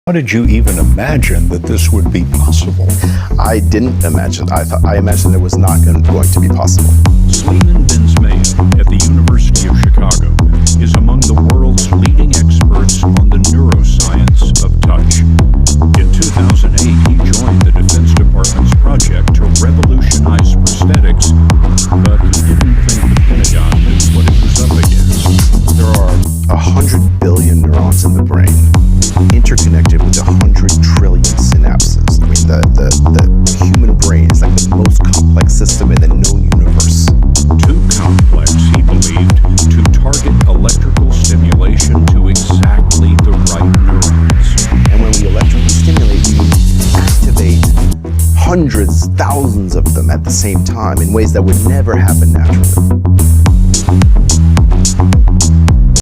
How did you even imagine that this would be possible? I didn't imagine. I imagined it was not going to be possible. Slimen Binsmeya at the University of Chicago is among the world's leading experts on the neuroscience of touch. In 2008, he joined the Defense Department's project to revolutionize prosthetics, but he didn't think the Pentagon knew what it was up against. There are 100 billion neurons in the brain, interconnected with 100 trillion synapses. I mean, the human brain is like the most complex system in the known universe. Too complex, he believed, to target electrical stimulation to exactly the right neurons. And when we electrically stimulate, we activate hundreds, thousands of them at the same time in ways that would never happen naturally.